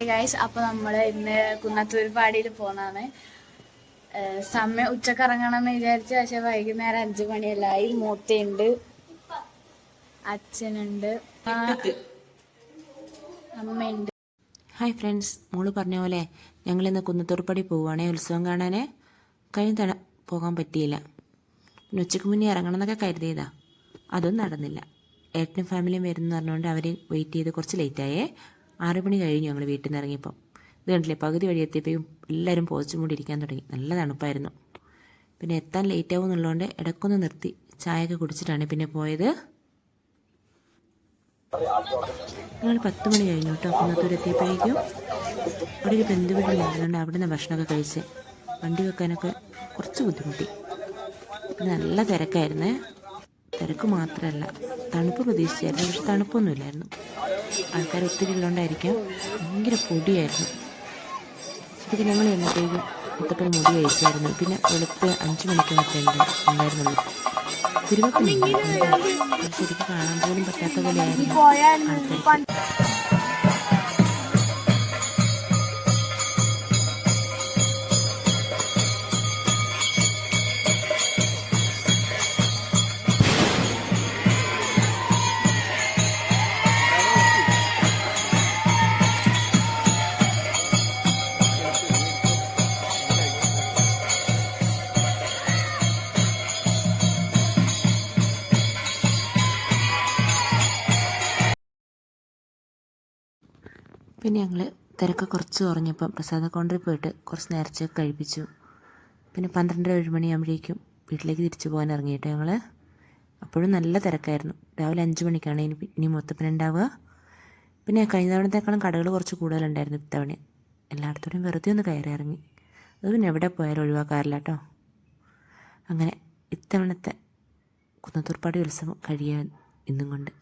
Guys, അപ്പോൾ നമ്മൾ ഇന്ന് കുന്നത്തൂർപ്പാടിയിൽ പോകുന്നതാണ്. സമയം ഉച്ചക്ക് ഇറങ്ങണമെന്ന് വിചാരിച്ചു, പക്ഷെ വൈകുന്നേരം 5 മണിയെല്ലായി. മൂത്തയുണ്ട്, അച്ഛനുണ്ട്, അമ്മയുണ്ട്. ഹായ് ഫ്രണ്ട്സ്, മോള് പറഞ്ഞ പോലെ ഞങ്ങളിന്ന് കുന്നത്തൂർപ്പടി പോവുകയാണേ ഉത്സവം കാണാൻ. കഴിഞ്ഞ പോകാൻ പറ്റിയില്ല. പിന്നെ ഉച്ചയ്ക്ക് മുന്നേ ഇറങ്ങണം എന്നൊക്കെ കരുതിയതാ, അതൊന്നും നടന്നില്ല. ഏട്ടനും ഫാമിലിയും വരുമെന്ന് പറഞ്ഞുകൊണ്ട് അവർ വെയിറ്റ് ചെയ്ത് കുറച്ച് ലേറ്റായേ. 6 മണി കഴിഞ്ഞു ഞങ്ങൾ വീട്ടിൽ നിന്ന് ഇറങ്ങിയപ്പം. ഇത് കണ്ടില്ലേ, പകുതി വഴി എത്തിയപ്പോഴും എല്ലാവരും പോച്ചും കൂടി ഇരിക്കാൻ തുടങ്ങി. നല്ല തണുപ്പായിരുന്നു. പിന്നെ എത്താൻ ലേറ്റാവും എന്നുള്ളതുകൊണ്ട് ഇടയ്ക്കൊന്ന് നിർത്തി ചായയൊക്കെ കുടിച്ചിട്ടാണ് പിന്നെ പോയത്. ഞങ്ങൾ 10 മണി കഴിഞ്ഞു കേട്ടോ കുന്നത്തൂർ എത്തിയപ്പോഴേക്കും. അവിടെ ഒരു ബന്ധുവീട് ഉണ്ടായിരുന്നുകൊണ്ട് അവിടെ നിന്ന് ഭക്ഷണമൊക്കെ കഴിച്ച് വണ്ടി വെക്കാനൊക്കെ കുറച്ച് ബുദ്ധിമുട്ടി. പിന്നെ നല്ല തിരക്കായിരുന്നേ. തിരക്ക് മാത്രമല്ല, തണുപ്പ് പ്രതീക്ഷിച്ചായിരുന്നു, പക്ഷെ തണുപ്പൊന്നുമില്ലായിരുന്നു. ആൾക്കാർ ഒത്തിരി ഉള്ളതുകൊണ്ടായിരിക്കാം ഭയങ്കര പൊടിയായിരുന്നു. ശരിക്കും ഞങ്ങൾ എന്നത്തേക്കും മുത്തപ്പന് മുടി കഴിച്ചായിരുന്നു. പിന്നെ വെളുത്ത് 5 മണിക്ക് ഉണ്ടായിരുന്നുള്ളൂ. തിരുവപ്പനുണ്ടായിരുന്നു. ശരിക്കും കാണാൻ പോലും പറ്റാത്ത പോലെയായിരുന്നു ആൾക്കാർക്ക്. പിന്നെ ഞങ്ങൾ തിരക്ക് കുറച്ച് കുറഞ്ഞപ്പം പ്രസാദ കൗണ്ടറിൽ പോയിട്ട് കുറച്ച് നേർച്ചയൊക്കെ കഴിപ്പിച്ചു. പിന്നെ 12-1 മണിയാകുമ്പോഴേക്കും വീട്ടിലേക്ക് തിരിച്ചു പോകാൻ ഇറങ്ങിയിട്ട് ഞങ്ങൾ. അപ്പോഴും നല്ല തിരക്കായിരുന്നു. രാവിലെ 5 മണിക്കാണ് ഇനി മുത്തപ്പനുണ്ടാവുക. പിന്നെ കഴിഞ്ഞ തവണത്തേക്കാളും കടകൾ കുറച്ച് കൂടുതലുണ്ടായിരുന്നു ഇത്തവണ. എല്ലായിടത്തോടെയും വെറുതെ ഒന്ന് കയറി ഇറങ്ങി. അത് പിന്നെ എവിടെ പോയാലും ഒഴിവാക്കാറില്ല കേട്ടോ. അങ്ങനെ ഇത്തവണത്തെ കുന്നത്തൂർപ്പാടി ഉത്സവം കഴിയാൻ ഇന്നും കൊണ്ട്